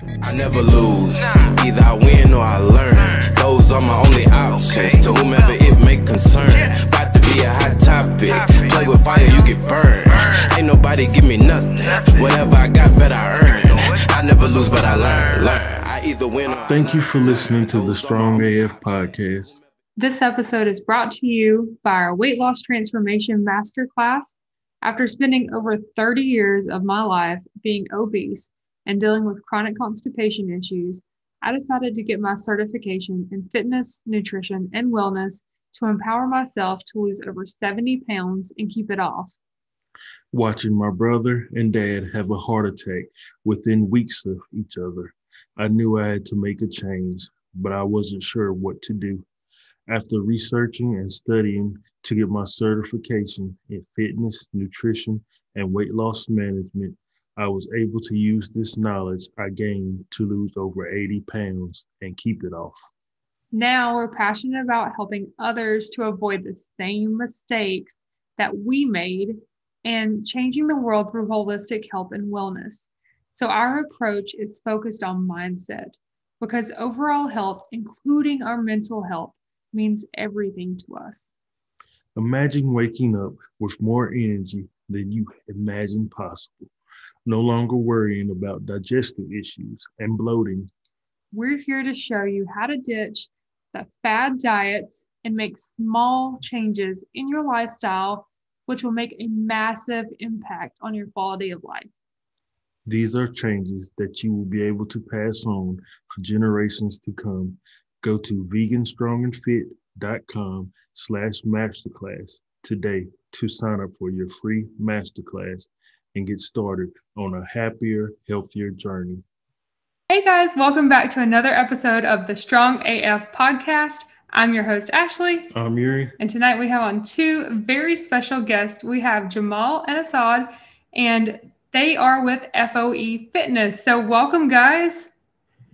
I never lose, either I win or I learn. Those are my only options, to whomever it may concern. About to be a hot topic, play with fire you get burned. Ain't nobody give me nothing, whatever I got better I earn. I never lose but I learn. I either win or Thank you for listening to the Strong AF podcast. This episode is brought to you by our Weight Loss Transformation Masterclass. After spending over 30 years of my life being obese and dealing with chronic constipation issues, I decided to get my certification in fitness, nutrition, and wellness to empower myself to lose over 70 pounds and keep it off. Watching my brother and dad have a heart attack within weeks of each other, I knew I had to make a change, but I wasn't sure what to do. After researching and studying to get my certification in fitness, nutrition, and weight loss management, I was able to use this knowledge I gained to lose over 80 pounds and keep it off. Now we're passionate about helping others to avoid the same mistakes that we made and changing the world through holistic health and wellness. So our approach is focused on mindset because overall health, including our mental health, means everything to us. Imagine waking up with more energy than you imagined possible, no longer worrying about digestive issues and bloating. We're here to show you how to ditch the fad diets and make small changes in your lifestyle, which will make a massive impact on your quality of life. These are changes that you will be able to pass on for generations to come. Go to veganstrongandfit.com/masterclass today to sign up for your free masterclass and get started on a happier, healthier journey. Hey guys, welcome back to another episode of the Strong AF podcast. I'm your host, Ashley. I'm Yuri. And tonight we have on two very special guests. We have Jamal and Asad, and they are with foefitness. So welcome, guys.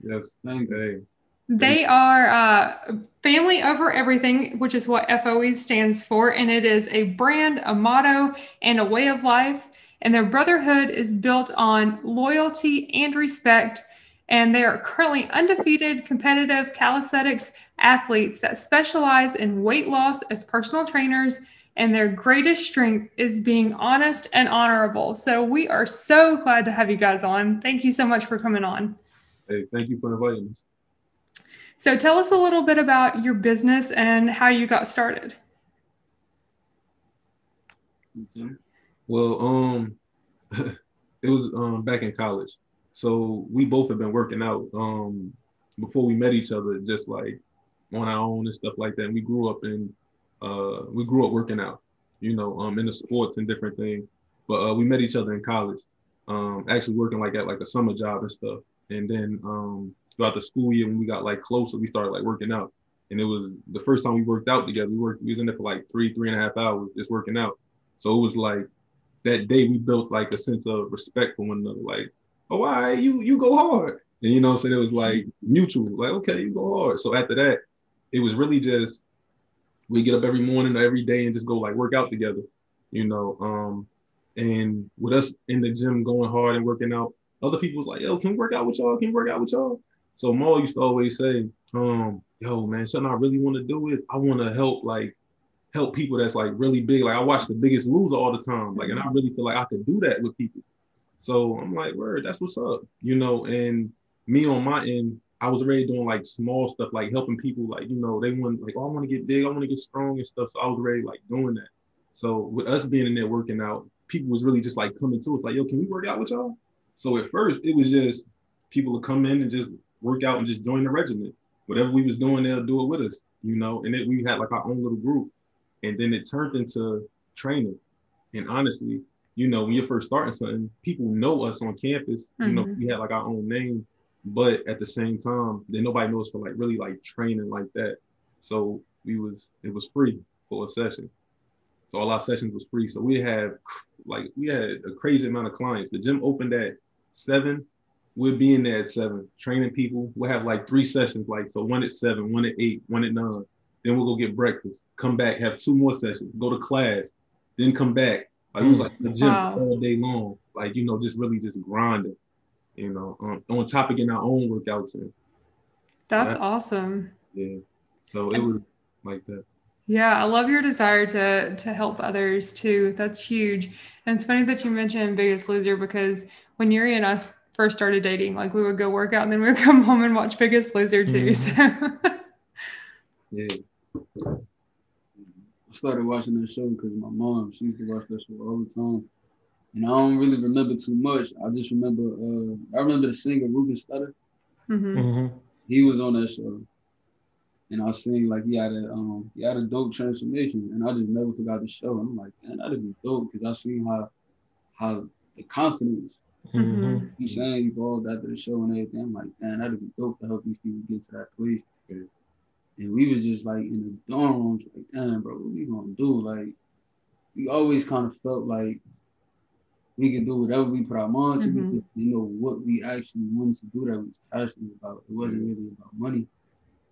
Yes, thank you. They are family over everything, which is what FOE stands for. And it is a brand, a motto, and a way of life. And their brotherhood is built on loyalty and respect. And they are currently undefeated, competitive calisthenics athletes that specialize in weight loss as personal trainers. And their greatest strength is being honest and honorable. So we are so glad to have you guys on. Thank you so much for coming on. Hey, thank you for inviting us. So tell us a little bit about your business and how you got started. Well, it was back in college. So we both have been working out before we met each other, just like on our own and stuff like that. And we grew up working out, in the sports and different things. But we met each other in college, actually working at a summer job and stuff. And then throughout the school year, when we got closer, we started working out. And it was the first time we worked out together. We was in there for 3.5 hours just working out. So it was that day we built a sense of respect for one another. Oh, all right, you go hard. And it was mutual, okay, you go hard. So after that, it was really just, we get up every morning or every day and just go work out together, and with us in the gym going hard and working out, other people was yo, can we work out with y'all? Can we work out with y'all? So Maul used to always say, yo, man, something I really want to do is I want to help people that's really big. I watch The Biggest Loser all the time. And I really feel I could do that with people. So I'm word, that's what's up. And me on my end, I was already doing small stuff, helping people, they want oh, I want to get big, I want to get strong and stuff. So I was already doing that. So with us being in there working out, people was really just coming to us yo, can we work out with y'all? So at first it was just people would come in and just work out and just join the regiment. Whatever we was doing, they'll do it with us, and then we had our own little group. And then it turned into training. And honestly, when you're first starting something, people know us on campus. Mm-hmm. We had our own name, but at the same time, then nobody knows for really training like that. So it was free for a session. So all our sessions was free. So we had a crazy amount of clients. The gym opened at 7. We'll be in there at 7, training people. We'll have 3 sessions, so one at 7, one at 8, one at 9. Then we'll go get breakfast, come back, have 2 more sessions, go to class, then come back. It was the gym all day long, just really just grinding. you know, on top of getting our own workouts in. That's awesome. Yeah. So it was like that. Yeah, I love your desire to help others too. That's huge. And it's funny that you mentioned Biggest Loser, because when Yuri and I first started dating, like we would go work out and then we would come home and watch Biggest Loser too. Mm-hmm. So Yeah. I started watching that show because my mom, she used to watch that show all the time. And I don't really remember too much. I just remember, I remember the singer Ruben Studdard. mm-hmm. Mm-hmm. He was on that show. And I seen like he had a dope transformation. And I just never forgot the show. And I'm like, man, that'd be dope, because I seen how the confidence, Mm-hmm. you saying, you evolved after the show and everything. I'm like, man, that'd be dope to help these people get to that place. And we was just like in the dorm rooms, like, damn, bro, what we gonna do? Like, we always kind of felt like we could do whatever we put our minds to, Mm-hmm. because, you know, what we actually wanted to do that we was passionate about. It wasn't really about money.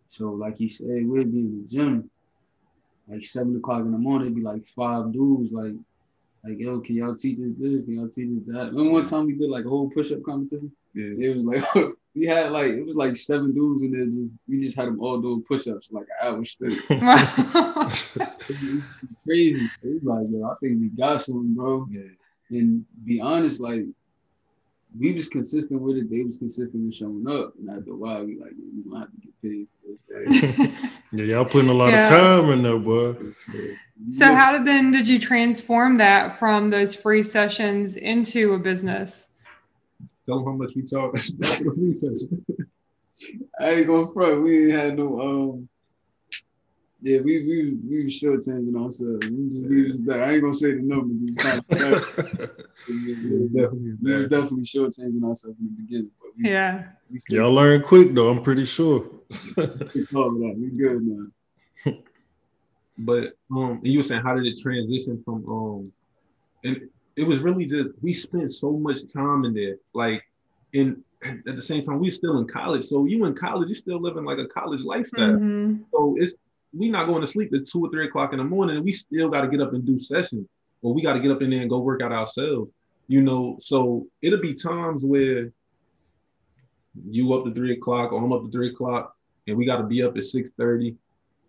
So, like he said, we'd be in the gym, like 7 o'clock in the morning, it'd be like 5 dudes, like, yo, can y'all teach us this? Can y'all teach us that? Remember one time we did like a whole push-up competition? Yeah. It was like, we had like, it was like 7 dudes in there, we just had them all doing push-ups for like an hour straight. Wow. It was crazy. It was like, yo, I think we got something, bro. Yeah. And be honest, like, we was consistent with it. They was consistent with showing up. And after a while, we like, we gonna have to get paid for this. Yeah, y'all putting a lot Yeah. of time in there, boy. So how did you transform that from those free sessions into a business? Tell them how much we charge. That's the research. I ain't gonna front. We ain't had no yeah, we was shortchanging ourselves. We just leave it there. I ain't gonna say the number. It's kind of we was definitely shortchanging ourselves in the beginning. But we Y'all learn quick though, I'm pretty sure. We good now. But you were saying, how did it transition from and it was really just, we spent so much time in there, like at the same time we still in college. So you in college, you still living like a college lifestyle. Mm-hmm. So we not going to sleep at 2 or 3 o'clock in the morning, and we still got to get up and do sessions, or we got to get up in there and go work out ourselves, you know. So it'll be times where you up to 3 o'clock, or I'm up to 3 o'clock, and we got to be up at 6:30,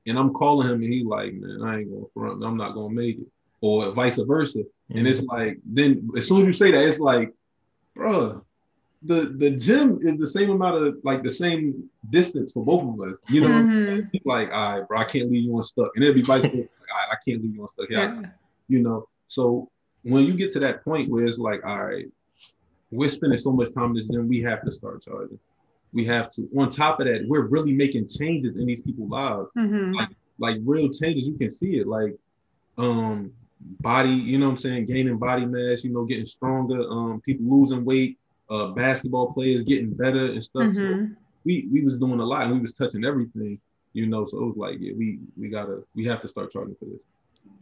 and I'm calling him, and he like, man, I ain't going front, I'm not going to make it, or vice versa. Mm-hmm. And it's like, then as soon as you say that, it's like, bruh, the gym is the same amount of, like, the same distance for both of us, you know. Mm-hmm. He's like, all right, bro, I can't leave you unstuck. And it'll be vice versa, like, all right, I can't leave you unstuck. Yeah. You know, so when you get to that point where it's like, all right, we're spending so much time in this gym, we have to start charging. We have to. On top of that, we're really making changes in these people's lives. Mm-hmm. Like real changes. You can see it, like body, you know what I'm saying, gaining body mass, you know, getting stronger, people losing weight, basketball players getting better and stuff. Mm-hmm. So we was doing a lot, and we was touching everything, you know. So it was like, yeah, we have to start charging for this.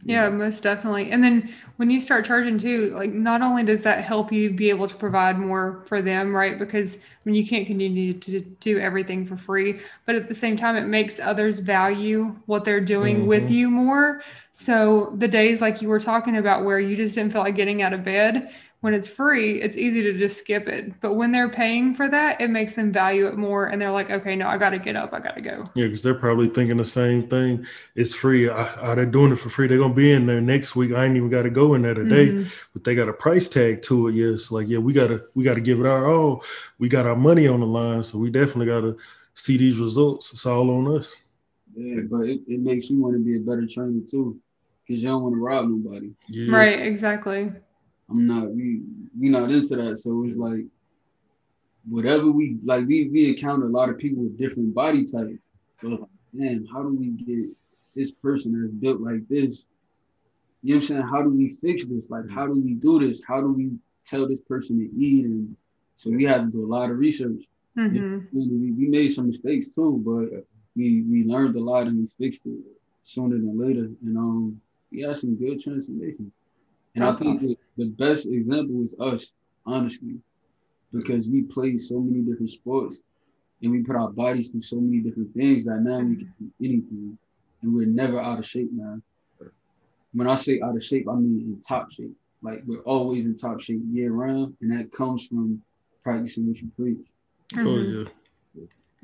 Yeah, most definitely. And then when you start charging too, like, not only does that help you be able to provide more for them, right? Because I mean, you can't continue to do everything for free, but at the same time, it makes others value what they're doing mm-hmm. with you more. So the days like you were talking about where you just didn't feel like getting out of bed, when it's free, it's easy to just skip it. But when they're paying for that, it makes them value it more. And they're like, okay, no, I got to get up. I got to go. Yeah, because they're probably thinking the same thing. It's free. They're doing it for free. They're going to be in there next week. I ain't even got to go in there today. Mm-hmm. But they got a price tag to it. Yeah, it's like, yeah, we got to give it our all. We got our money on the line. So we definitely got to see these results. It's all on us. Yeah, but it makes you want to be a better trainer too, because you don't want to rob nobody. Yeah. Right, exactly. We not into that. So it's like, whatever we encounter a lot of people with different body types. So it's like, man, how do we get this person that's built like this? You know what I'm saying? How do we fix this? Like, how do we do this? How do we tell this person to eat? And so we had to do a lot of research. Mm-hmm. We made some mistakes too, but we learned a lot and we fixed it sooner than later. And we had some good transformation. And that's I think awesome. The best example is us, honestly, because we played so many different sports and we put our bodies through so many different things that now we can do anything, and we're never out of shape now. When I say out of shape, I mean in top shape. Like, we're always in top shape year round, and that comes from practicing what you preach. Oh yeah.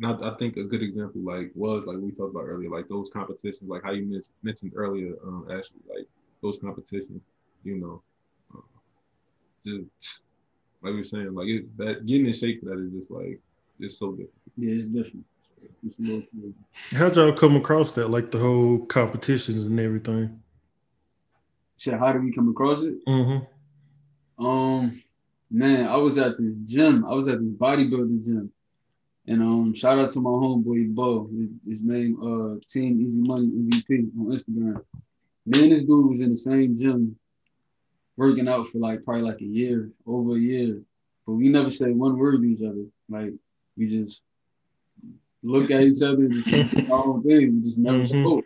And I think a good example was we talked about earlier, like those competitions, like how you mentioned earlier, Ashley, like those competitions, just like we were saying, like that getting in shape for that is just like it's so different. Yeah, it's different. It's a little crazy. How'd y'all come across that? Like the whole competitions and everything? Shit, how did we come across it? Mm-hmm. Man, I was at this gym. I was at this bodybuilding gym. And shout out to my homeboy Bo. His name Team Easy Money MVP on Instagram. Me and this dude was in the same gym working out for probably a year, over a year. But we never said one word to each other. Like we just look at each other and just do our own thing. We just never spoke.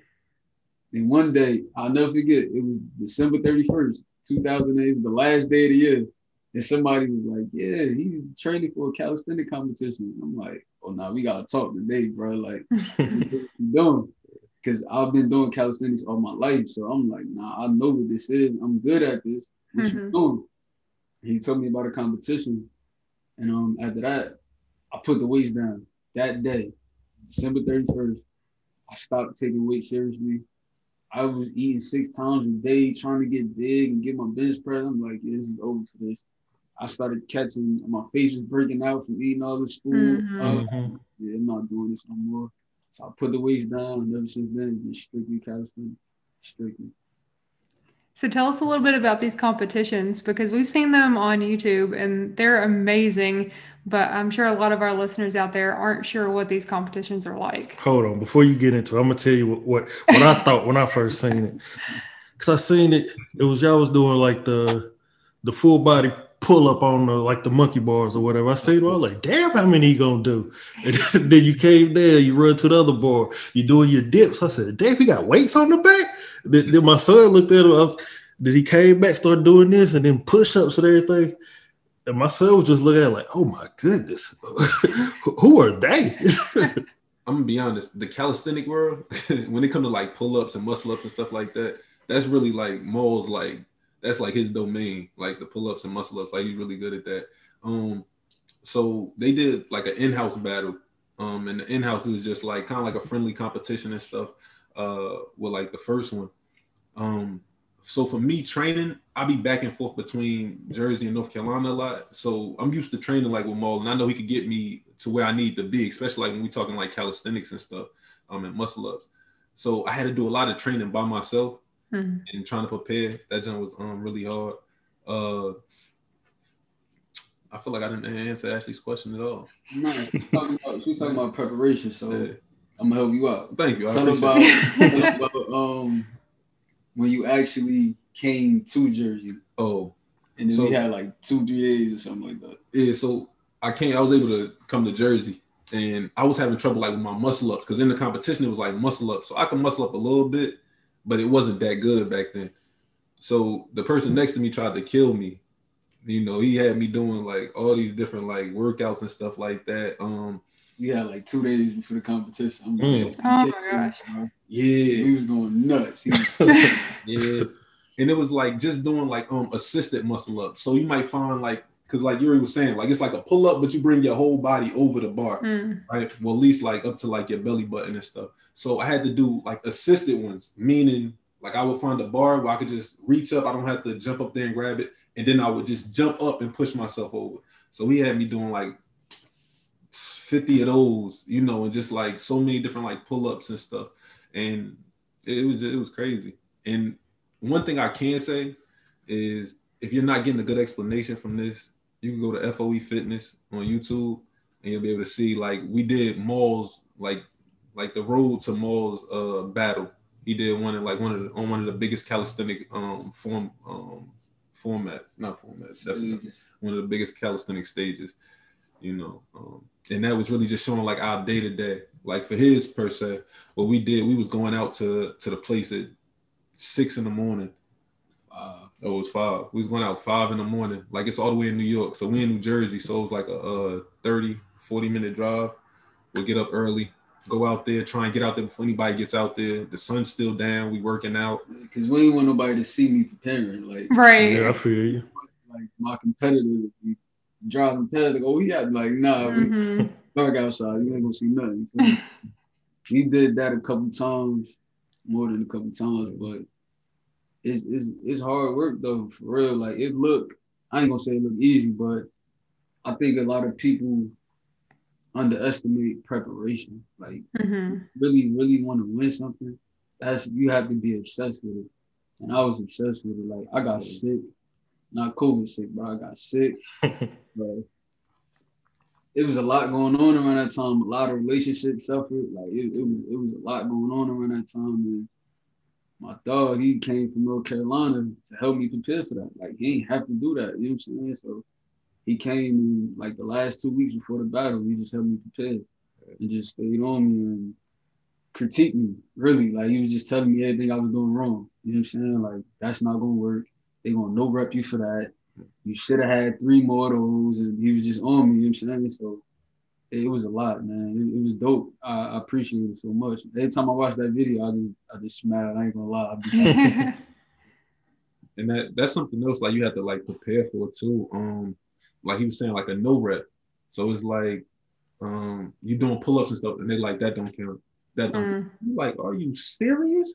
And one day, I'll never forget, it was December 31st, 2008, the last day of the year. And somebody was like, yeah, he's training for a calisthenics competition. I'm like, oh, no, we got to talk today, bro. Like, what you doing? Because I've been doing calisthenics all my life. So I'm like, nah, I know what this is. I'm good at this. What you doing? And he told me about a competition. And after that, I put the weights down. That day, December 31st, I stopped taking weight seriously. I was eating 6 times a day, trying to get big and get my bench press. I'm like, yeah, this is over for this. I started catching, my face was breaking out from eating all this food. Yeah, I'm not doing this no more. So I put the weights down, and ever since then, it's been strictly calisthenics, strictly. So tell us a little bit about these competitions, because we've seen them on YouTube and they're amazing, but I'm sure a lot of our listeners out there aren't sure what these competitions are like. Hold on, before you get into it, I'm gonna tell you what I thought when I first seen it. Cause I seen it was y'all was doing like the full body pull up on the monkey bars or whatever. I seen it, I was like, damn, how many he gonna do? And then you came there, you run to the other bar, you doing your dips. I said, damn, he got weights on the back. Then my son looked at him. Then he came back, started doing this, and then push-ups and everything. And my son was just looking at it like, oh my goodness, who are they? I'm gonna be honest. The calisthenic world, when it comes to pull-ups and muscle-ups and stuff like that, that's really Maul's that's his domain, the pull-ups and muscle-ups. He's really good at that. So they did an in-house battle. And the in-house was just kind of a friendly competition and stuff. With the first one. So for me training, I be back and forth between Jersey and North Carolina a lot. So I'm used to training with Maul, and I know he could get me to where I need to be, especially when we talking calisthenics and stuff, and muscle ups. So I had to do a lot of training by myself and trying to prepare. That jump was really hard. I feel like I didn't answer Ashley's question at all. No, you're talking about preparation, so yeah. I'm gonna help you out. Thank you. Tell about when you actually came to Jersey. Oh, and then we had 2-3 days or something like that. Yeah, so I was able to come to Jersey, and I was having trouble with my muscle ups because in the competition it was muscle up, so I could muscle up a little bit, but it wasn't that good back then. So the person next to me tried to kill me. He had me doing all these different workouts and stuff like that. We had 2 days before the competition. I'm like, oh my gosh. Yeah. So we was going nuts. Yeah. And it was just doing assisted muscle ups. So you might find because Yuri was saying, it's a pull up, but you bring your whole body over the bar, right? Well, at least up to your belly button and stuff. So I had to do assisted ones, meaning I would find a bar where I could just reach up. I don't have to jump up there and grab it. And then I would just jump up and push myself over. So he had me doing 50 of those, and just so many different pull-ups and stuff. And it was crazy. And one thing I can say is if you're not getting a good explanation from this, you can go to foefitness on YouTube and you'll be able to see we did Maul's the road to Maul's battle. He did one in on one of the biggest calisthenic definitely one of the biggest calisthenic stages, and that was really just showing our day to day. For his per se, what we did, we was going out to the place at 6 a.m. It was 5. We was going out 5 a.m. It's all the way in New York. So we in New Jersey, so it was a 30-40 minute drive. We'll get up early, go out there, try and get out there before anybody gets out there. The sun's still down. We working out because we ain't want nobody to see me preparing. Right. Yeah, I feel you. My competitors, driving past, like, oh, we got like, nah, we dark outside. You ain't gonna see nothing. We did that a couple times, more than a couple times, but it's hard work though, for real. Like I ain't gonna say it look easy, but I think a lot of people underestimate preparation. Like really, really want to win something. You have to be obsessed with it. And I was obsessed with it. Like I got sick, not COVID sick, but I got sick. But it was a lot going on around that time. A lot of relationships suffered. Like it was a lot going on around that time. And my dog, he came from North Carolina to help me prepare for that. Like he ain't have to do that. You know what I'm saying? So he came in like the last 2 weeks before the battle. He just helped me prepare and just stayed on me and critiqued me. Really, like he was just telling me everything I was doing wrong. You know what I'm saying? Like that's not gonna work. They gonna no rep you for that. You should have had 3 more of those, and he was just on me. You know what I'm saying? So it was a lot, man. It was dope. I appreciate it so much. Every time I watch that video, I just smile. I ain't gonna lie. And that's something else. Like you have to like prepare for it too. Like he was saying, like a no rep. So it's like you doing pull-ups and stuff, and they like that don't count. That don't count. You like, are you serious?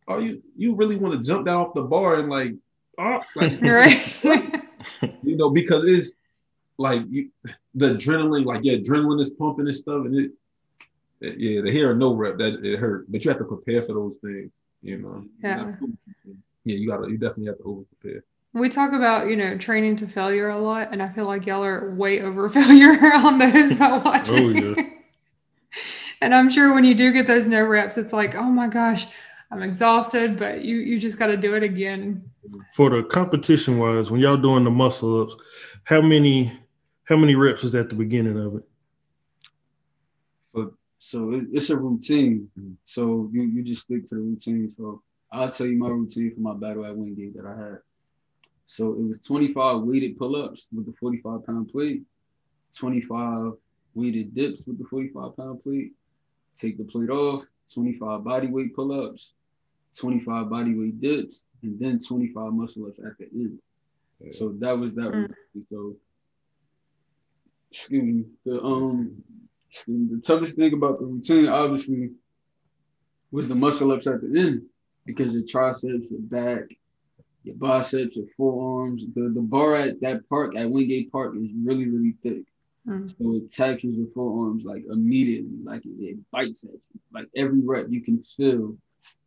Are you really want to jump down off the bar and like, right? You know, because it's like the adrenaline, like adrenaline is pumping and stuff, and to hear a no rep that it hurt, but you have to prepare for those things, you know. You definitely have to over prepare. We talk about, training to failure a lot, and I feel like y'all are way over failure on those while watching. Oh, yeah. And I'm sure when you do get those no reps, it's like, oh my gosh, I'm exhausted, but you just got to do it again. For the competition wise, when y'all doing the muscle ups, how many reps is at the beginning of it? So it's a routine. So you just stick to the routine. So I'll tell you my routine for my battle at Wingate that I had. So it was 25 weighted pull-ups with the 45-pound plate, 25 weighted dips with the 45-pound plate, take the plate off, 25 body weight pull-ups, 25 body weight dips, and then 25 muscle-ups at the end. Yeah. So that was that routine. So, the toughest thing about the routine, obviously, was the muscle-ups at the end, because your triceps, your back, your biceps, your forearms. The bar at that park, at Wingate Park, is really, really thick. So it taxes your forearms like immediately, like it bites at you. Like every rep, you can feel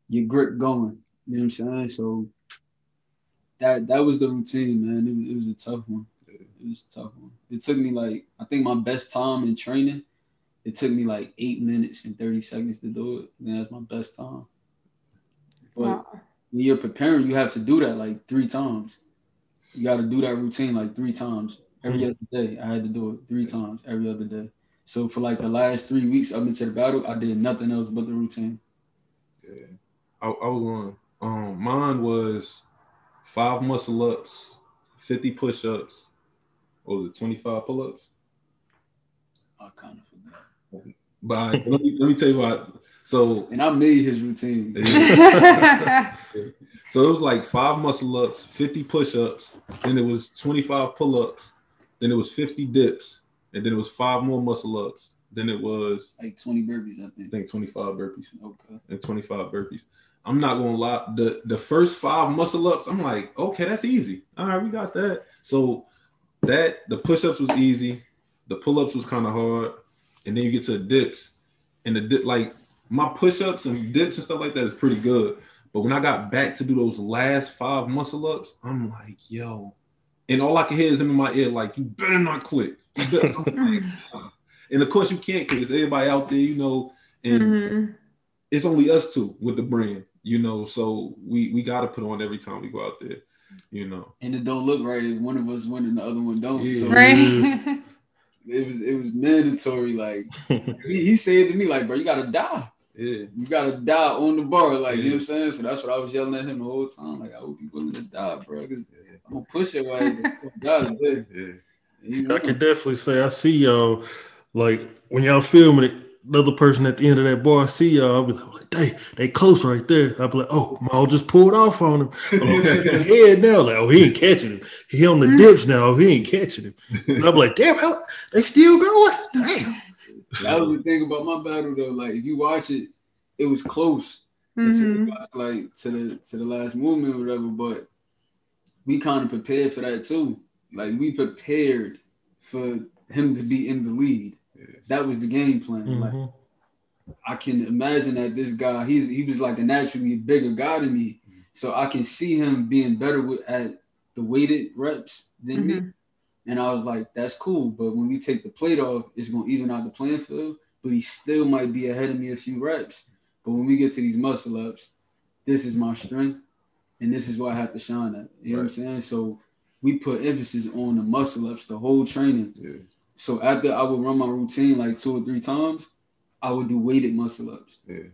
your grip going. You know what I'm saying? So that was the routine, man. It was a tough one. It was a tough one. It took me like, I think my best time in training, it took me like 8 minutes and 30 seconds to do it. And that's my best time. But when you're preparing, you have to do that like 3 times. You got to do that routine like 3 times. Every other day, I had to do it 3 times every other day. So for like the last 3 weeks up into the battle, I did nothing else but the routine. Yeah, I was on. Mine was 5 muscle ups, 50 push ups. What was it, 25 pull ups? I kind of forgot. But let me tell you what. So and I made his routine. So it was like 5 muscle ups, 50 push ups, then it was 25 pull ups, then it was 50 dips, and then it was 5 more muscle ups. Then it was like 20 burpees, I think. 25 burpees. Okay. And 25 burpees. I'm not gonna lie. The first 5 muscle ups, I'm like, okay, that's easy. All right, we got that. So the push ups was easy, the pull ups was kind of hard, and then you get to the dips, and the dip, like my push ups and dips and stuff like that is pretty good. But when I got back to do those last 5 muscle ups, I'm like, yo, and all I can hear is him in my ear, like, you better not quit. And of course you can't, because everybody out there, you know, and it's only us 2 with the brand, you know, so we got to put on every time we go out there, you know. And it don't look right if one of us win and the other one don't. Yeah. So Right. It was mandatory. Like he said to me, like, bro, you gotta die. Yeah. You gotta die on the bar, like, you know what I'm saying? So that's what I was yelling at him the whole time. Like, I hope you willing to die, bro, because I'm gonna push your way. I can definitely say I see y'all, like when y'all filming it, another person at the end of that bar see y'all, I'll be like, they close right there. I'll be like, oh, Maul just pulled off on him. Oh, head now. Like, oh, he ain't catching him. He on the dips now. Oh, he ain't catching him. And I'm like, damn, they still going? Damn. That was the thing about my battle though. Like if you watch it, it was close. Like to the last movement or whatever, but we kind of prepared for that too. Like we prepared for him to be in the lead. That was the game plan. Like I can imagine that this guy, he was like a naturally bigger guy than me. So I can see him being better at the weighted reps than me. And I was like, that's cool. But when we take the plate off, it's gonna even out the playing field, but he still might be ahead of me a few reps. But when we get to these muscle ups, this is my strength, and this is what I have to shine at. You know what I'm saying? So we put emphasis on the muscle ups the whole training. Yeah. So after I would run my routine like 2 or 3 times, I would do weighted muscle ups. Yeah.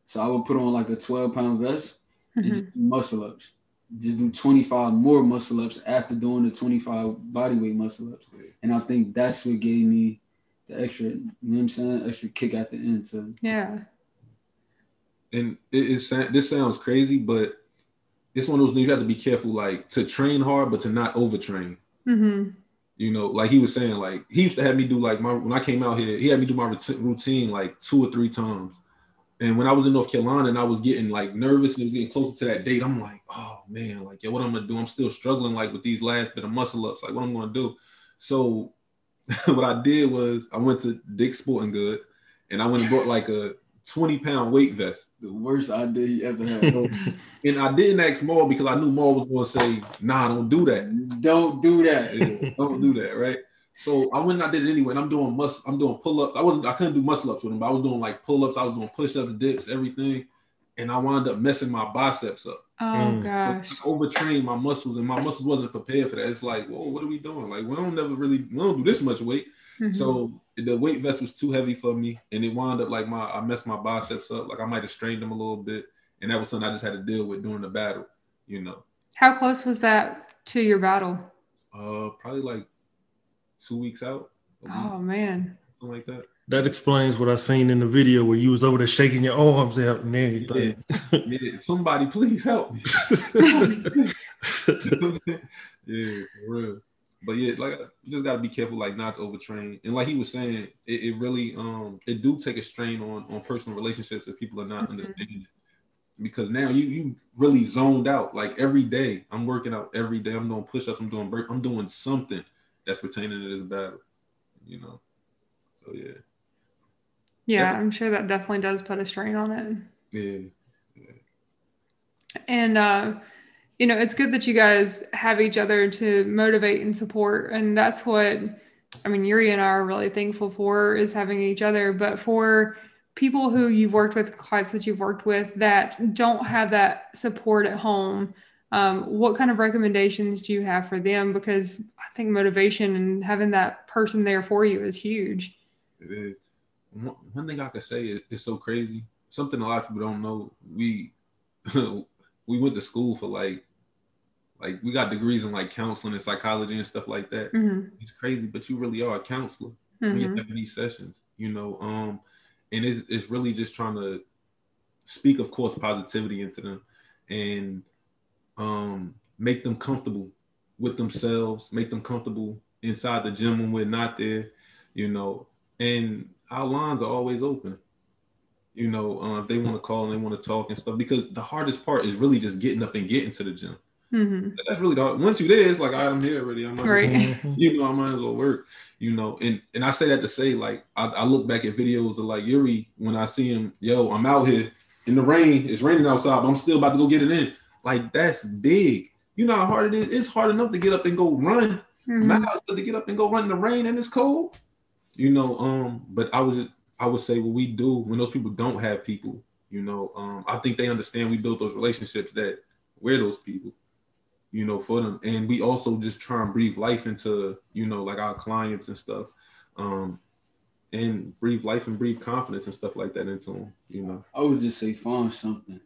So I would put on like a 12-pound vest and just do muscle ups. Just do 25 more muscle ups after doing the 25 body weight muscle ups. Yeah. And I think that's what gave me the extra, you know what I'm saying, extra kick at the end too. Yeah. And this sounds crazy, but it's one of those things you have to be careful, like to train hard, but to not overtrain. You know, like he was saying, like he used to have me do like when I came out here, he had me do my routine like 2 or 3 times. And when I was in North Carolina and I was getting like nervous and it was getting closer to that date, I'm like, oh man, like, yo, what I'm gonna do? I'm still struggling like with these last bit of muscle ups, like what I'm gonna do. So what I did was I went to Dick's Sporting Good and I went and bought like a 20-pound weight vest. The worst idea he ever had. And I didn't ask Maul because I knew Maul was going to say, nah, don't do that. Don't do that. Yeah, don't do that, right? So I went and I did it anyway. And I'm doing pull-ups. I couldn't do muscle-ups with him, but I was doing like pull-ups. I was doing push-ups, dips, everything. And I wound up messing my biceps up. Oh, gosh. So I overtrained my muscles and my muscles wasn't prepared for that. It's like, whoa, what are we doing? Like, we don't do this much weight. So the weight vest was too heavy for me, and it wound up like I messed my biceps up. Like I might have strained them a little bit, and that was something I just had to deal with during the battle. You know. How close was that to your battle? Probably like 2 weeks out. Oh man. Something like that. That explains what I seen in the video where you was over there shaking your arms out and everything. Yeah. Somebody please help me. Yeah, for real. But yeah, like you just gotta be careful, like not to overtrain. And like he was saying, it really it do take a strain on personal relationships if people are not understanding it. Because now you really zoned out. Like every day, I'm working out every day. I'm doing push-ups, I'm doing I'm doing something that's pertaining to this battle. You know. So yeah. Yeah, I'm sure that definitely does put a strain on it. Yeah. And you know, it's good that you guys have each other to motivate and support. And that's what, I mean, Yuri and I are really thankful for, is having each other. But for people who you've worked with, clients that you've worked with that don't have that support at home, what kind of recommendations do you have for them? Because I think motivation and having that person there for you is huge. It is. One thing I could say is so crazy. Something a lot of people don't know. We went to school for like we got degrees in like counseling and psychology and stuff like that. It's crazy, but you really are a counselor when you have these sessions, you know. And it's really just trying to speak, of course, positivity into them and make them comfortable with themselves, make them comfortable inside the gym when we're not there, you know. And our lines are always open. You know, if they want to call and they want to talk and stuff, because the hardest part is really just getting up and getting to the gym. That's really the hard. Once you're there, it's like, all right, I'm here already. I might as well work, you know. And I say that to say, like, I look back at videos of like Yuri when I see him, yo, I'm out here in the rain. It's raining outside, but I'm still about to go get it in. Like, that's big. You know how hard it is? It's hard enough to get up and go run. Miles to get up and go run in the rain and it's cold. You know, but I would say what we do when those people don't have people, you know, I think they understand we built those relationships that we're those people, you know, for them. And we also just try and breathe life into, you know, like our clients and stuff, and breathe life and breathe confidence and stuff like that into them, you know. I would just say find something.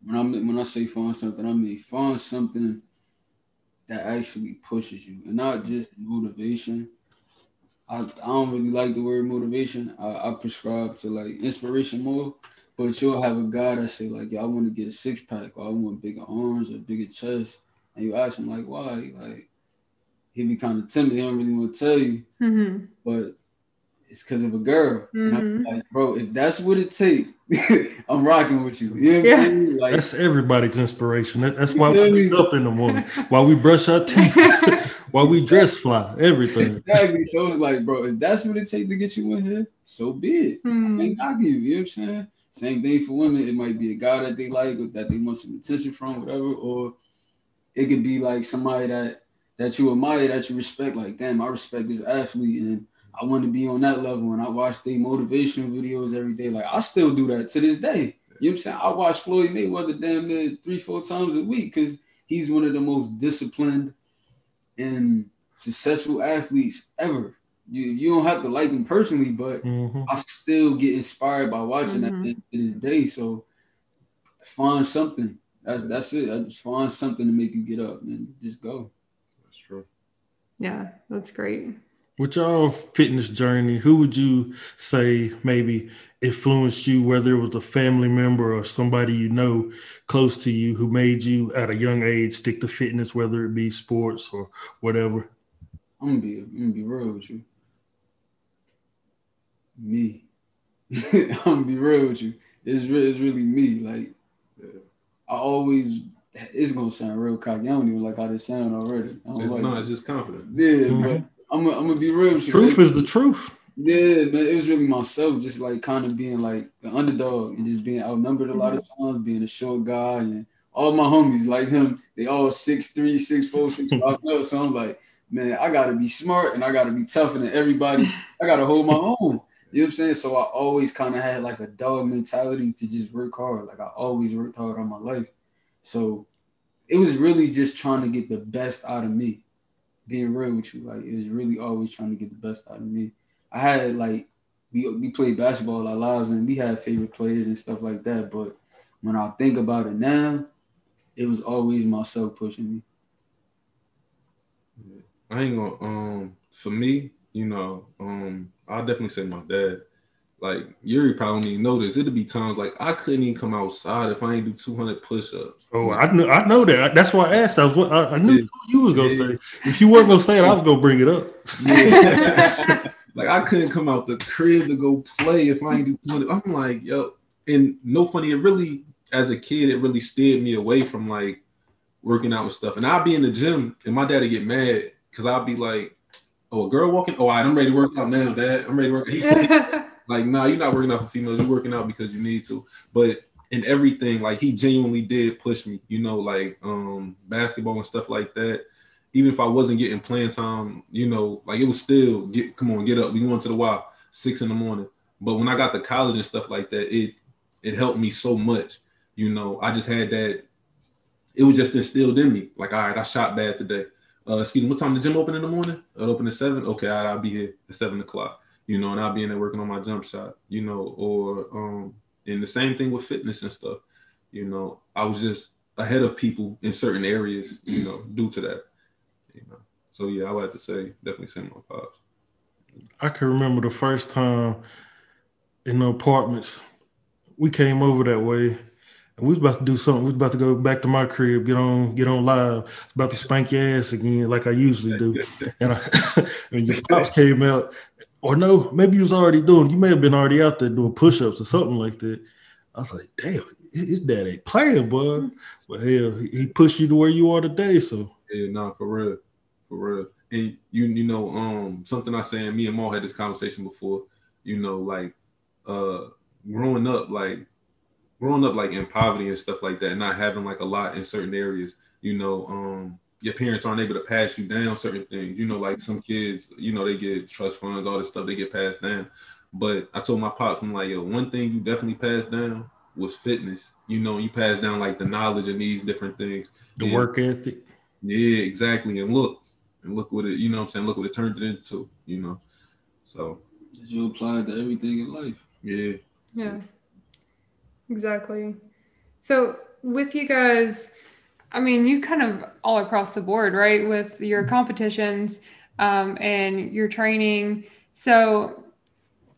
When I say find something, I mean find something that actually pushes you and not just motivation, I don't really like the word motivation. I prescribe to like inspiration more. But you'll have a guy that say like, "Yo, I want to get a 6-pack, or I want bigger arms or bigger chest," and you ask him like, "Why?" Like he be kind of timid. He don't really want to tell you, but it's because of a girl. And I'm like, bro, if that's what it takes, I'm rocking with you. You know what I'm saying? Like, that's everybody's inspiration. That's why we wake up in the morning, while we brush our teeth, while we dress fly, everything. Exactly. So it's like, bro, if that's what it takes to get you in here, so be it. I ain't knocking you. You know what I'm saying? Same thing for women. It might be a guy that they like or that they want some attention from, whatever, or it could be like somebody that you admire, that you respect. Like, damn, I respect this athlete and I want to be on that level. And I watch their motivational videos every day. Like, I still do that to this day. You know what I'm saying? I watch Floyd Mayweather damn near 3-4 times a week because he's one of the most disciplined and successful athletes ever. You don't have to like him personally, but I still get inspired by watching that to this day. So find something. That's it. I just find something to make you get up and just go. That's true. Yeah, that's great. With your fitness journey, who would you say maybe influenced you, whether it was a family member or somebody you know close to you who made you at a young age stick to fitness, whether it be sports or whatever? I'm gonna be real with you. Me. I'm gonna be real with you. It's really me. Like, I always, it's gonna sound real cocky. I don't even like how this sound already. It's just confident. Yeah, but I'm gonna be real with you. Truth is the truth. Yeah, man, it was really myself, just like kind of being like the underdog and just being outnumbered a lot of times, being a short guy, and all my homies like him, they all 6'3", 6'4", 6'5". So I'm like, man, I gotta be smart and I gotta be tougher than everybody. I gotta hold my own. You know what I'm saying? So I always kind of had like a dog mentality to just work hard. Like I always worked hard all my life. So it was really just trying to get the best out of me. Being real with you, like it was really always trying to get the best out of me. I had like we played basketball our lives and we had favorite players and stuff like that. But when I think about it now, it was always myself pushing me. I ain't gonna for me, I'll definitely say my dad. Like Yuri probably don't even know this. It'd be times like I couldn't even come outside if I ain't do 200 push-ups. Oh, I know that. That's why I asked. I knew who you was gonna say. If you weren't gonna say it, I was gonna bring it up. Yeah. Like I couldn't come out the crib to go play if I ain't do 200. I'm like, yo, and no funny. It really, as a kid, it really steered me away from like working out and stuff. And I'd be in the gym, and my dad would get mad because I'd be like, "Oh, a girl walking? Oh, all right, I'm ready to work out now, Dad. I'm ready to work out." Like, nah, you're not working out for females. You're working out because you need to. But in everything, like he genuinely did push me, like basketball and stuff like that. Even if I wasn't getting playing time, like it was still come on, get up. We going to the Y, 6 a.m. But when I got to college and stuff like that, it helped me so much. I just had that. It was just instilled in me. Like, all right, I shot bad today. Excuse me, what time the gym open in the morning? It'll open at 7. Okay, all right, I'll be here at 7 o'clock. And I'll be in there working on my jump shot. Or and the same thing with fitness and stuff. I was just ahead of people in certain areas. Due to that. So yeah, I would have to say definitely say my pops. I can remember the first time in the apartments we came over that way, and we was about to do something. We was about to go back to my crib, get on live. About to spank your ass again, like I usually do. And when your pops came out, or no, maybe you was already doing. You may have been already out there doing push-ups or something like that. I was like, damn, his dad ain't playing, boy. But hell, he pushed you to where you are today. So yeah, no, for real. And something I say, and me and Maul had this conversation before, like growing up like in poverty and stuff like that, and not having like a lot in certain areas, your parents aren't able to pass you down certain things. Like some kids, they get trust funds, all this stuff, they get passed down. But I told my pops, I'm like, yo, one thing you definitely passed down was fitness. You passed down like the knowledge of these different things. The work ethic. Yeah, exactly. And look what it, what I'm saying, look what it turned it into, So you apply it to everything in life. Yeah. Yeah. Exactly. So with you guys, I mean, you kind of all across the board, right? With your competitions, and your training. So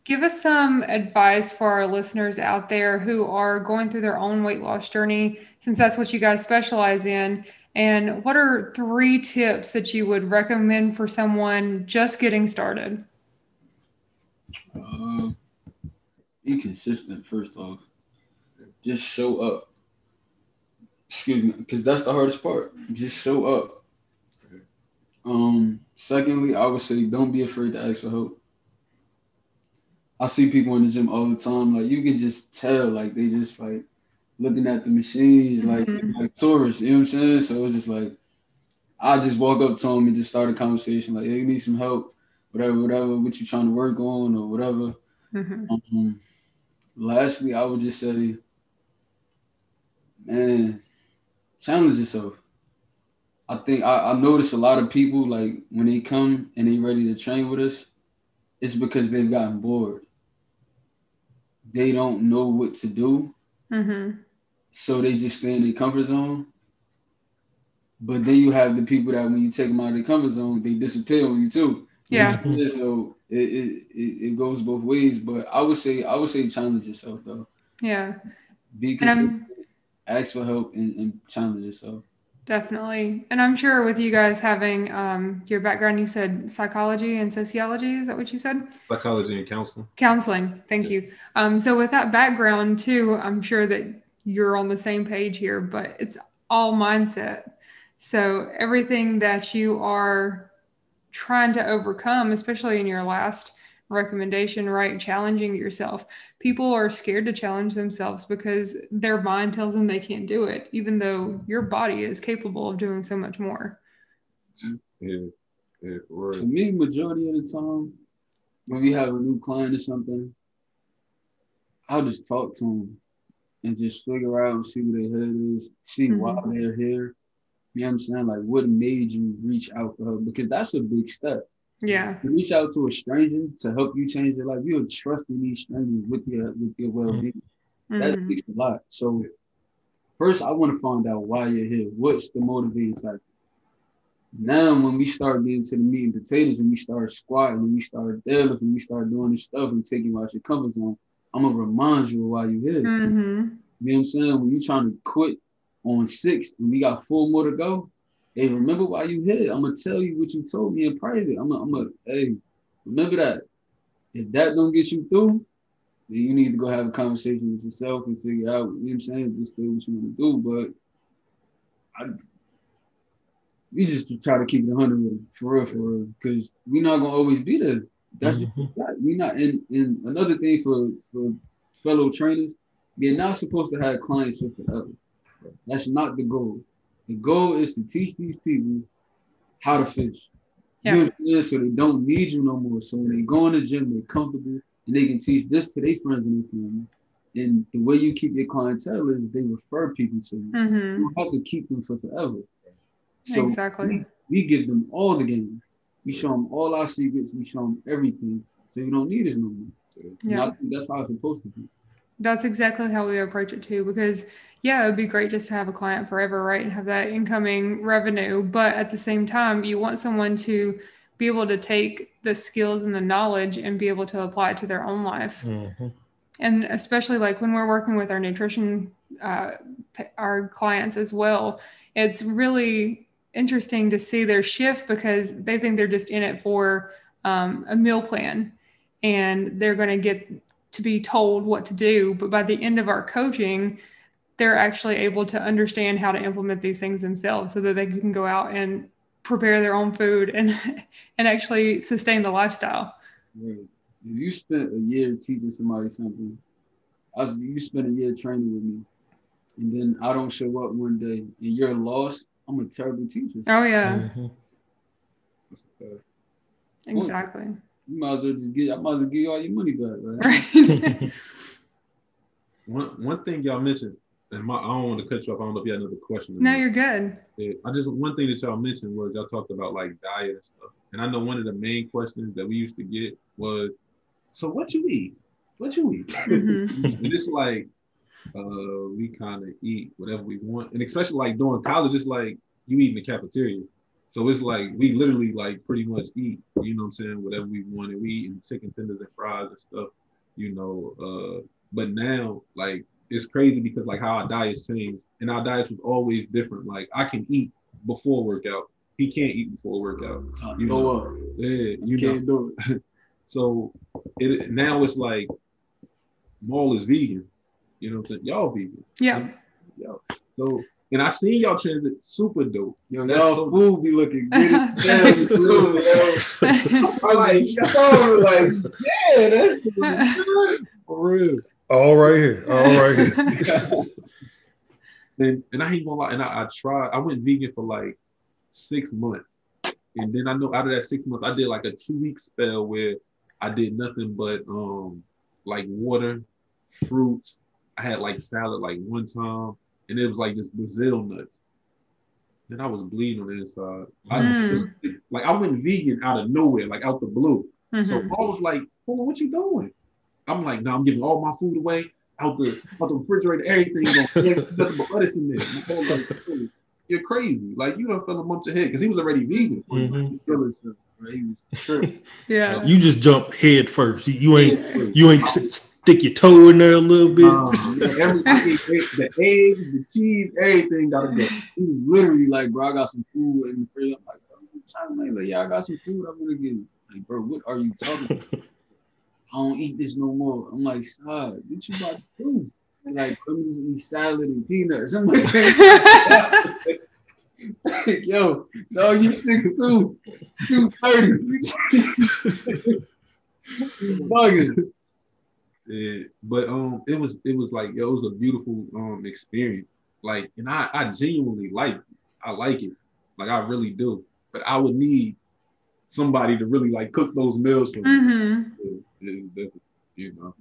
give us some advice for our listeners out there who are going through their own weight loss journey, since that's what you guys specialize in. And what are 3 tips that you would recommend for someone just getting started? Be consistent, first off. Just show up. Excuse me, because that's the hardest part. Just show up. Secondly, I would say don't be afraid to ask for help. I see people in the gym all the time, like you can just tell, like they just like looking at the machines, like tourists, you know what I'm saying? So it's just like I just walk up to them and just start a conversation, like, hey, you need some help, whatever, what you trying to work on or whatever. Lastly, I would just say, man, challenge yourself. I think I notice a lot of people, like when they come and they ready to train with us, it's because they've gotten bored. They don't know what to do. So they just stay in their comfort zone. But then you have the people that when you take them out of their comfort zone, they disappear on you too. Yeah. So it goes both ways. But I would say challenge yourself though. Yeah. Be consistent, ask for help and challenge yourself. Definitely. And I'm sure with you guys having your background, you said psychology and sociology. Is that what you said? Psychology and counseling. Counseling. Thank you. So with that background too, I'm sure that you're on the same page here, but it's all mindset. So everything that you are trying to overcome, especially in your last recommendation, right? Challenging yourself. People are scared to challenge themselves because their mind tells them they can't do it, even though your body is capable of doing so much more. Yeah. For me, majority of the time, when we have a new client or something, I'll just talk to them and just figure out and see where their head is, see why they're here. You know what I'm saying? Like, what made you reach out for help? Because that's a big step. Yeah. To reach out to a stranger to help you change your life, you're trusting these strangers with your well-being. That takes a lot. So first, I want to find out why you're here. What's the motivating factor? Now, when we start getting to the meat and potatoes and we start squatting and we start deadlifting and we start doing this stuff and taking you out your comfort zone, I'm going to remind you of why you're here. You know what I'm saying? When you're trying to quit on 6 and we got 4 more to go, hey, remember why you here. I'm going to tell you what you told me in private. Hey, remember that. If that don't get you through, then you need to go have a conversation with yourself and figure out, you know what I'm saying, just do what you want to do. But we just try to keep it 100 with them, for real, because we're not going to always be there. That's we're not. And another thing for fellow trainers, you're not supposed to have clients for forever. That's not the goal. The goal is to teach these people how to fish. Yeah. So they don't need you no more. So when they go in the gym, they're comfortable and they can teach this to their friends and their family. And the way you keep your clientele is they refer people to you. You don't have to keep them for forever. So exactly. We give them all the game. We show them all our secrets. We show them everything. So you don't need us no more. Yeah. I think that's how it's supposed to be. That's exactly how we approach it too, because yeah, it would be great just to have a client forever, right? And have that incoming revenue. But at the same time, you want someone to be able to take the skills and the knowledge and be able to apply it to their own life. And especially like when we're working with our nutrition, our clients as well, it's really interesting to see their shift because they think they're just in it for a meal plan and they're going to get to be told what to do. But by the end of our coaching, they're actually able to understand how to implement these things themselves so that they can go out and prepare their own food and actually sustain the lifestyle. Right. If you spent a year teaching somebody something, you spent a year training with me, and then I don't show up one day and you're lost, I'm a terrible teacher. Oh, yeah. Exactly. You might as well give you all your money back, right? One thing y'all mentioned, and I don't want to cut you off. I don't know if you had another question. No, you're good. Yeah, one thing that y'all mentioned was y'all talked about like diet and stuff. And I know one of the main questions that we used to get was, so what you eat? What you eat? And it's like, we kind of eat whatever we want. And especially like during college, it's like you eat in the cafeteria. So it's like we literally like pretty much eat, you know what I'm saying, whatever we want, and we eat chicken tenders and fries and stuff, you know. But now like it's crazy because like how our diets changed, and our diets was always different. Like I can eat before workout, he can't eat before workout. You know, yeah, you can't do it. So now it's like Maul is vegan, you know what I'm saying? Y'all vegan, Yeah. So. And I seen y'all transit super dope. Yo, y'all food be looking good as hell. I'm like, yeah, that's good. For real. All right here. And I ain't gonna lie, and I tried, I went vegan for like 6 months. And then I know out of that 6 months, I did like a 2-week spell where I did nothing but like water, fruits. I had like salad like one time. And it was like just Brazil nuts. Then I was bleeding on the inside. I went vegan out of nowhere, like out the blue. So I was like, "Hold on, what you doing?" I'm like, "No, I'm giving all my food away out the refrigerator, everything. Nothing but lettuce in there." Like, you're crazy. Like you done fell amongst your head because he was already vegan. Yeah. You just jump head first. You ain't stick your toe in there a little bit. The eggs, the cheese, everything gotta go. He was literally like, bro, I got some food in the fridge. I'm like, bro, yeah, I got some food. I'm gonna get. Like, bro, what are you talking about? I don't eat this no more. I'm like, son, what you about to do? Like, come eat salad and peanuts. I'm like, yo, no, you stick to 230. Bugging. Yeah, but it was like it was a beautiful experience. Like, and I genuinely like it. I like it, like I really do. But I would need somebody to really like cook those meals for me. You know,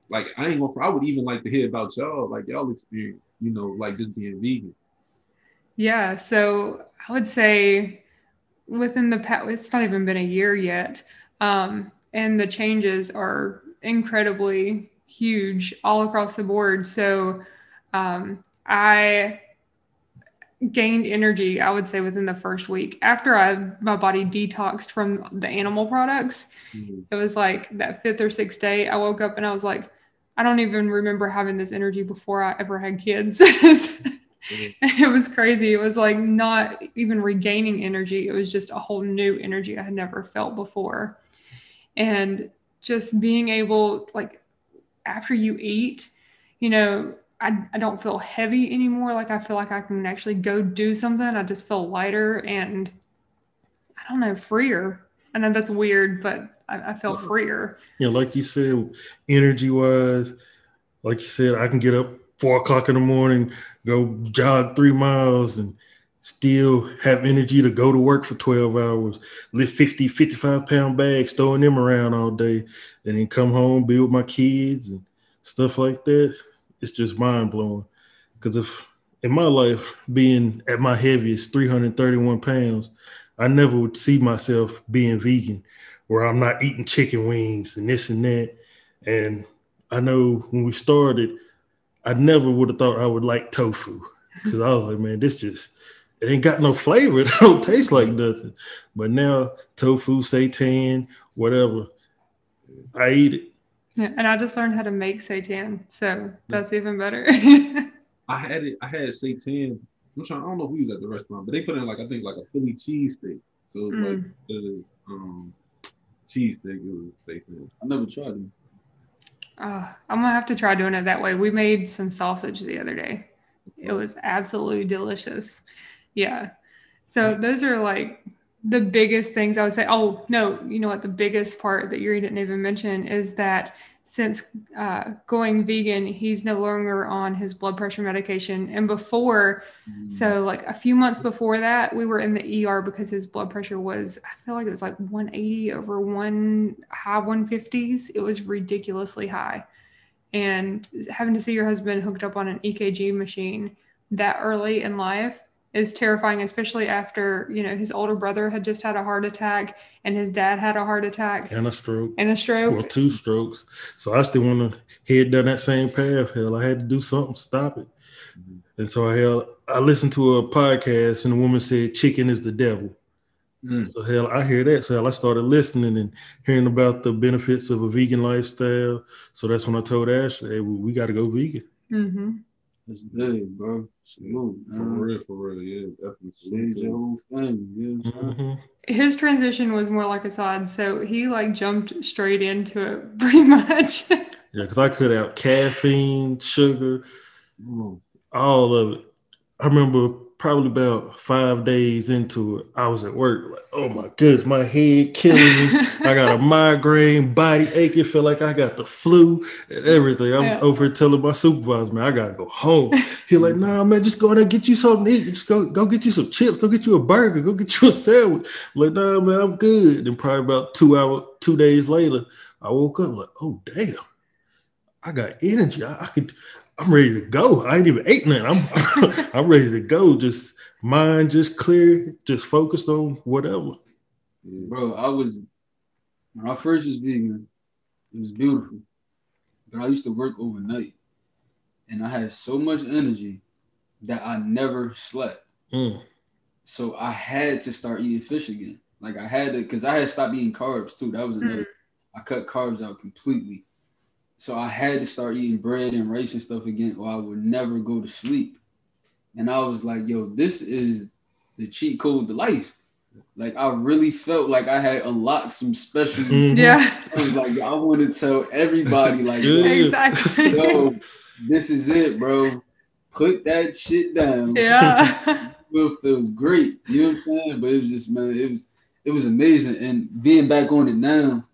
like I ain't gonna. I would even like to hear about y'all, like y'all experience. You know, like just being vegan. Yeah, so I would say within the past, it's not even been a year yet, and the changes are incredibly huge all across the board. So I gained energy, I would say, within the first week after my body detoxed from the animal products. It was like that 5th or 6th day I woke up and I was like, I don't even remember having this energy before I ever had kids. It was crazy. It was like not even regaining energy. It was just a whole new energy I had never felt before. And just being able, like, after you eat, you know, I don't feel heavy anymore. Like, I feel like I can actually go do something. I just feel lighter and, I don't know, freer. I know that's weird, but I feel freer. Yeah, like you said, energy-wise, like you said, I can get up 4 o'clock in the morning, go jog 3 miles and still have energy to go to work for 12 hours, lift 50, 55-pound bags, throwing them around all day, and then come home, be with my kids and stuff like that. It's just mind-blowing. Because if in my life, being at my heaviest, 331 pounds, I never would see myself being vegan, where I'm not eating chicken wings and this and that. And I know when we started, I never would have thought I would like tofu, because I was like, man, it ain't got no flavor. It don't taste like nothing. But now tofu, seitan, whatever, I eat it. Yeah, and I just learned how to make seitan, so that's even better. I had seitan. I don't know if we was at the restaurant, but they put in like I think like a Philly cheesesteak. So it was like the cheesesteak. It was seitan. I never tried it. I'm gonna have to try doing it that way. We made some sausage the other day. It was absolutely delicious. Yeah. So those are like the biggest things I would say. Oh no, you know what? The biggest part that Yuri didn't even mention is that since going vegan, he's no longer on his blood pressure medication. And before, so like a few months before that, we were in the ER because his blood pressure was, I feel like it was like 180 over high 150s. It was ridiculously high. And having to see your husband hooked up on an EKG machine that early in life is terrifying, especially after, you know, his older brother had just had a heart attack and his dad had a heart attack. And a stroke. Well, 2 strokes. So I still want to head down that same path. Hell, I had to do something to stop it. And so I listened to a podcast and the woman said chicken is the devil. So hell, I hear that. So hell, I started listening and hearing about the benefits of a vegan lifestyle. So that's when I told Ashley, hey, we got to go vegan. Mm-hmm. That's good, bro. Salute, For real, yeah, definitely. Save your whole family, you know what I'm saying? His transition was more like Asad, so he like jumped straight into it pretty much. Yeah, because I cut out caffeine, sugar, all of it. I remember probably about 5 days into it, I was at work like, oh my goodness, my head killing me. I got a migraine, body aching, feel like I got the flu and everything. I'm over here telling my supervisor, man, I gotta go home. He's like, nah, man, just go in there and get you something to eat. Just go get you some chips, go get you a burger, go get you a sandwich. I'm like, nah, man, I'm good. Then probably about 2 days later, I woke up like, oh damn, I got energy. I'm ready to go. I ain't even ate nothing. I'm ready to go. Just mind just clear, just focused on whatever. Bro, when I first was vegan, it was beautiful. But I used to work overnight. And I had so much energy that I never slept. So I had to start eating fish again. Like I had to, because I had stopped eating carbs too. That was another. I cut carbs out completely. So I had to start eating bread and rice and stuff again, or I would never go to sleep. And I was like, yo, this is the cheat code to life. Like, I really felt like I had unlocked some special. Yeah. I was like, I want to tell everybody, like, exactly. yo, this is it, bro. Put that shit down. Yeah. You'll feel great. You know what I'm saying? But it was just, man, it was amazing. And being back on it now,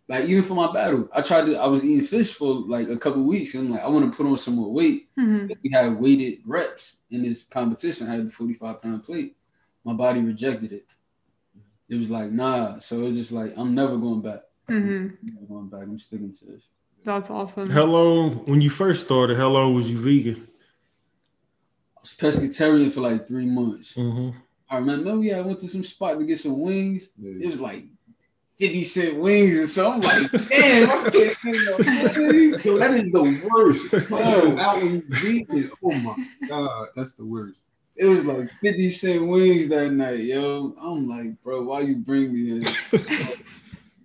like, even for my battle, I was eating fish for like a couple of weeks. And I'm like, I want to put on some more weight. We had weighted reps in this competition. I had the 45-pound plate. My body rejected it. It was like, nah. So it was just like, I'm never going back. I'm never going back. I'm sticking to this. That's awesome. How long, when you first started, how long was you vegan? I was pescatarian for like 3 months. I remember I went to some spot to get some wings. It was like 50-cent wings and so I'm like, damn, I can't get no wings. Yo, that is the worst. Out when you vegan, oh my God, that's the worst. It was like 50-cent wings that night, yo. I'm like, bro, why you bring me here?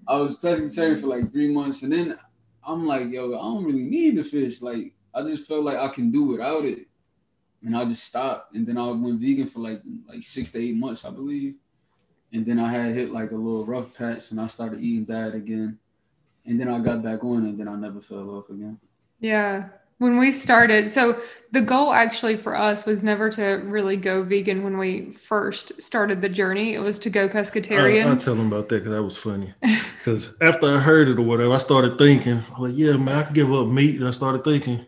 I was pescatarian for like 3 months, and then I'm like, yo, I don't really need the fish. Like, I just felt like I can do without it. And I just stopped. And then I went vegan for like 6 to 8 months, I believe. And then I had hit like a little rough patch, and I started eating bad again. And then I got back on, and then I never fell off again. Yeah. When we started, so the goal actually for us was never to really go vegan when we first started the journey. It was to go pescatarian. I'll tell them about that because that was funny. Because after I heard it or whatever, I started thinking, like, yeah, man, I can give up meat. And I started thinking,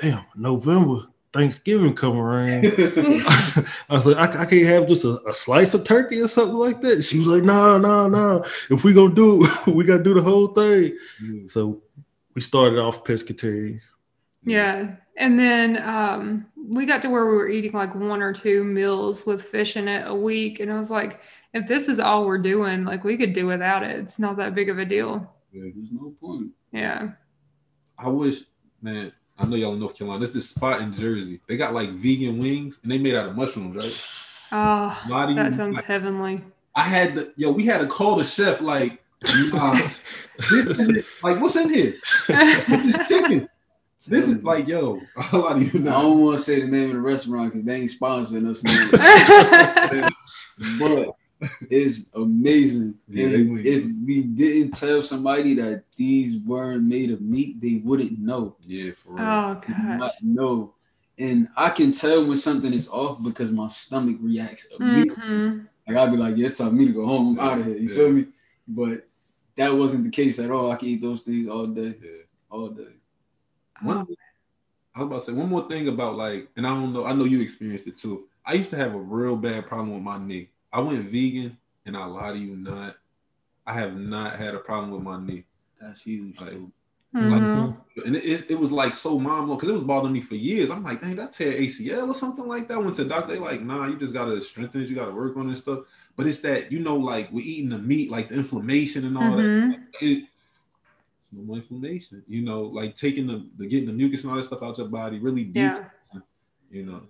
damn, November, Thanksgiving come around. I was like, I can't have just a slice of turkey or something like that. She was like, no. If we gonna do it, we gotta do the whole thing. So we started off pescatarian. Yeah. And then we got to where we were eating like 1 or 2 meals with fish in it a week. And I was like, if this is all we're doing, like we could do without it. It's not that big of a deal. Yeah, there's no point. Yeah. I wish, man, I know y'all in North Carolina. There's this spot in Jersey. They got like vegan wings and they made out of mushrooms, right? Oh, that sounds heavenly. We had to call the chef like, like, what's in here? This chicken. This is like, yo, a lot of you know. I don't want to say the name of the restaurant because they ain't sponsoring us now. But it's amazing. Yeah, if we didn't tell somebody that these weren't made of meat, they wouldn't know. Yeah, for real. Oh, gosh. No. And I can tell when something is off because my stomach reacts immediately. Like, I'll be like, yeah, it's time for me to go home. I'm out of here. You feel me? But that wasn't the case at all. I can eat those things all day. Yeah. All day. I was about to say one more thing about like, and I know you experienced it too. I used to have a real bad problem with my knee. I went vegan, and I lie to you not, I have not had a problem with my knee. That's huge. And it was like so mind-blowing because it was bothering me for years. I'm like, dang, that tear ACL or something like that. I went to the doctor, they like, nah, you just gotta strengthen it, you gotta work on this stuff. But it's that, like we're eating the meat, like the inflammation and all that. It's no more inflammation, like taking getting the mucus and all that stuff out your body really deep. you know.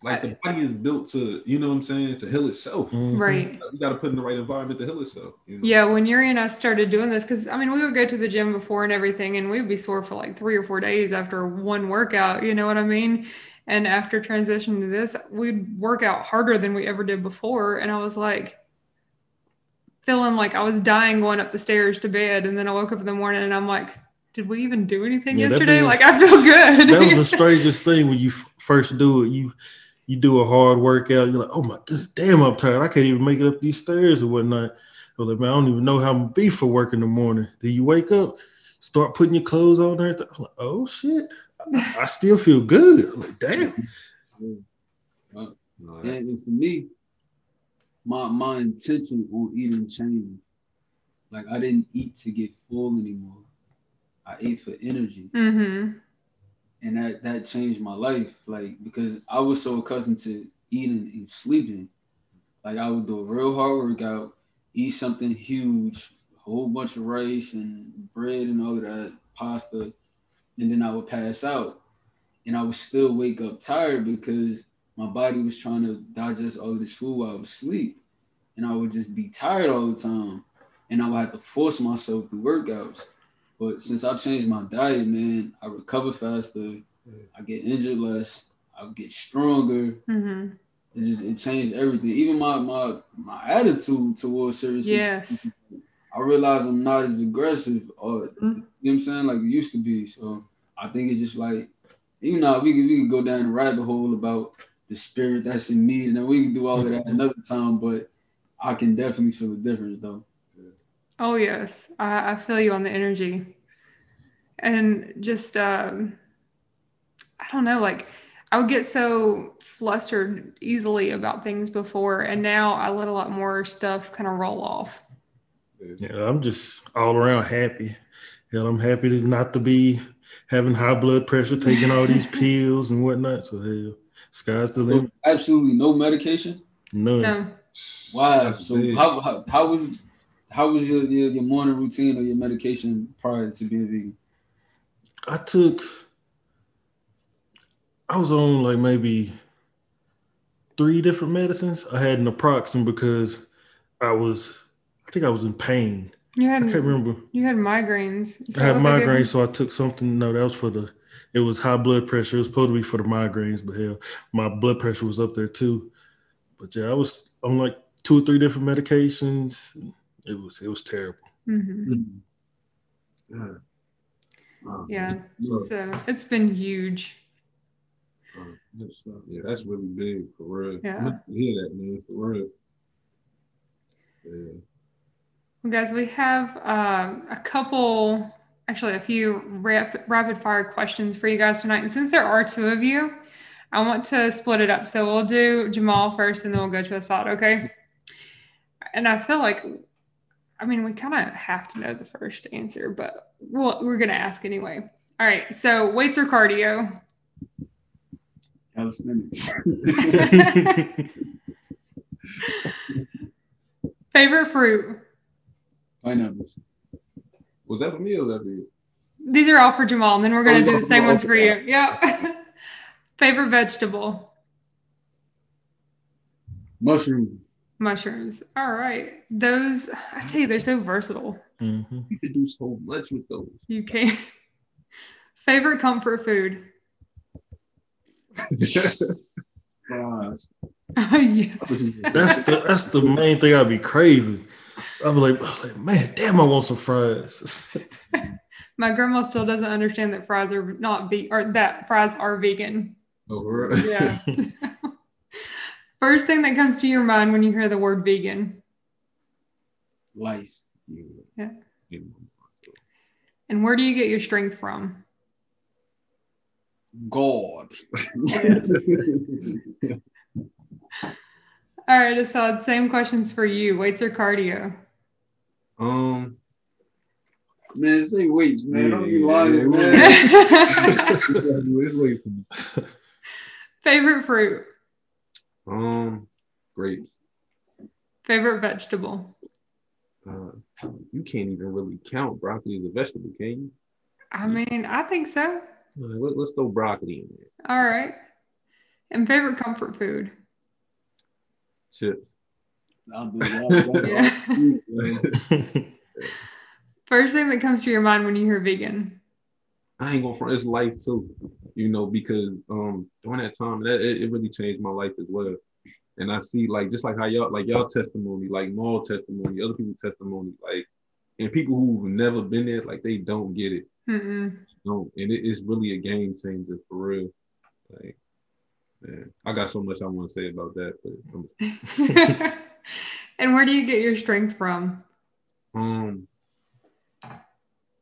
Like the body is built to, you know what I'm saying, to heal itself. Right. You got to put in the right environment to heal itself. You know? Yeah, when Yuri and I started doing this, because I mean, we would go to the gym before and everything, and we'd be sore for like 3 or 4 days after one workout. You know what I mean? And after transitioning to this, we'd work out harder than we ever did before. And I was like, feeling like I was dying going up the stairs to bed. And then I woke up in the morning and I'm like, did we even do anything yesterday? Like, I feel good. That was the strangest thing when you first do it. You do a hard workout. You're like, oh my goodness, damn, I'm tired. I can't even make it up these stairs or whatnot. I was like, man, I don't even know how I'm gonna be for work in the morning. Then you wake up, start putting your clothes on there. I'm like, oh shit, I still feel good. I'm like, damn. And for me, my intention on eating changed. Like, I didn't eat to get full anymore. I ate for energy. Mm-hmm. And that changed my life. Like, because I was so accustomed to eating and sleeping. Like, I would do a real hard workout, eat something huge, a whole bunch of rice and bread and all of that, pasta, and then I would pass out. And I would still wake up tired because my body was trying to digest all of this food while I was asleep. And I would just be tired all the time. And I would have to force myself through workouts. But since I changed my diet, man, I recover faster. I get injured less. I get stronger. Mm-hmm. It changed everything. Even my attitude towards certain situations. I realize I'm not as aggressive or, you know what I'm saying, like it used to be. So I think it's just like, you know, we could go down the rabbit hole about the spirit that's in me, and then we can do all of that another time, but I can definitely feel the difference, though. Oh, yes. I feel you on the energy. And just, I don't know, like, I would get so flustered easily about things before, and now I let a lot more stuff kind of roll off. Yeah, I'm just all around happy. Hell, I'm happy not to be having high blood pressure, taking all these pills and whatnot. So, hell, sky's the limit. Absolutely no medication? None. No. Wow. So how was your morning routine or your medication prior to being vegan? I was on like maybe 3 different medicines. I had naproxen because I think I was in pain. I can't remember. You had migraines. I had migraines, so I took something. No, that was it was high blood pressure. It was supposed to be for the migraines, but hell, my blood pressure was up there too. But yeah, I was on like 2 or 3 different medications. It was terrible. Mm-hmm. Yeah. So it's been huge. Yeah, that's really big for real. Yeah. I'm gonna hear that, man, for real. Yeah. Well, guys, we have a few rapid fire questions for you guys tonight. And since there are 2 of you, I want to split it up. So we'll do Jamal first and then we'll go to Asad, okay? And I feel like, I mean, we kind of have to know the first answer, but we're going to ask anyway. All right. So weights or cardio? Calisthenics. Favorite fruit? Pineapples. Was that for me or was that for you? These are all for Jamal, and then we're going to do the same ones for you. Yep. Favorite vegetable? Mushrooms. All right. Those, I tell you, they're so versatile. Mm-hmm. You can do so much with those. You can. Favorite comfort food? Fries. Yes. That's the main thing I'd be craving. I'd be like, man, damn, I want some fries. My grandma still doesn't understand that fries are that fries are vegan. Oh, right. Yeah. First thing that comes to your mind when you hear the word vegan? Life. Yeah. And where do you get your strength from? God. All right, Asad, same questions for you. Weights or cardio? Man, say weights, man. Don't be lying, man. Favorite fruit? Grapes. Favorite vegetable? You can't even really count broccoli as a vegetable, can you? I mean, I think so. Let's throw broccoli in there. All right. And favorite comfort food? Chips. Yeah. First thing that comes to your mind when you hear vegan? I ain't gonna front, it's life too, you know, because during that time, it really changed my life as well. And I see like just like how y'all testimony, like Maul testimony, other people's testimony, like, and people who've never been there, like they don't get it. Don't, and it's really a game changer for real. Like, man, I got so much I want to say about that, but And where do you get your strength from?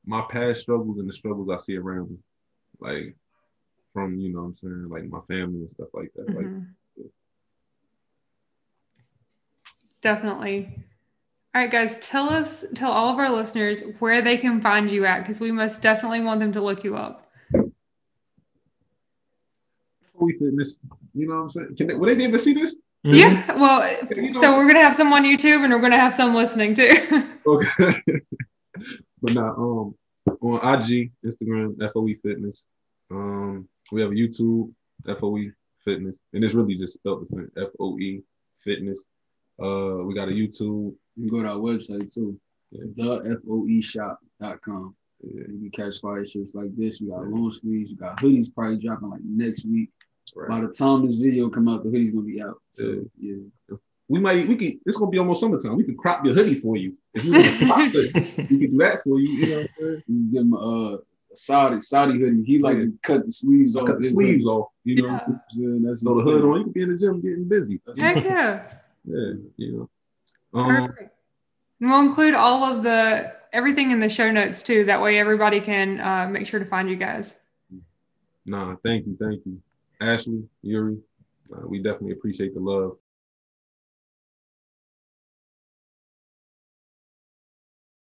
My past struggles and the struggles I see around me, like from, you know what I'm saying, like my family and stuff like that. Like, definitely. All right, guys, tell all of our listeners where they can find you at, because we most definitely want them to look you up. foefitness, you know what I'm saying? Will they be able to see this? Yeah, well, so we're going to have some on YouTube and we're going to have some listening too. Okay. But now, on IG, Instagram, foefitness. We have a YouTube, foefitness, and it's really just spelled the same, foefitness. We got a YouTube. You can go to our website too, thefoeshop.com. Yeah. You can catch fire shirts like this. We got long sleeves. We got hoodies probably dropping like next week. Right. By the time this video come out, the hoodie's gonna be out. So yeah. It's gonna be almost summertime. We can crop your hoodie for you. If you want to crop it, we can do that for you. You know what I'm saying? You give him a Saudi hoodie. He like to cut the sleeves off. Cut the sleeves off. You know, that's so the hood on. You can be in the gym getting busy. Heck yeah. Yeah, you know. Perfect. And we'll include all of everything in the show notes too. That way everybody can make sure to find you guys. Nah, thank you. Ashley, Yuri, we definitely appreciate the love.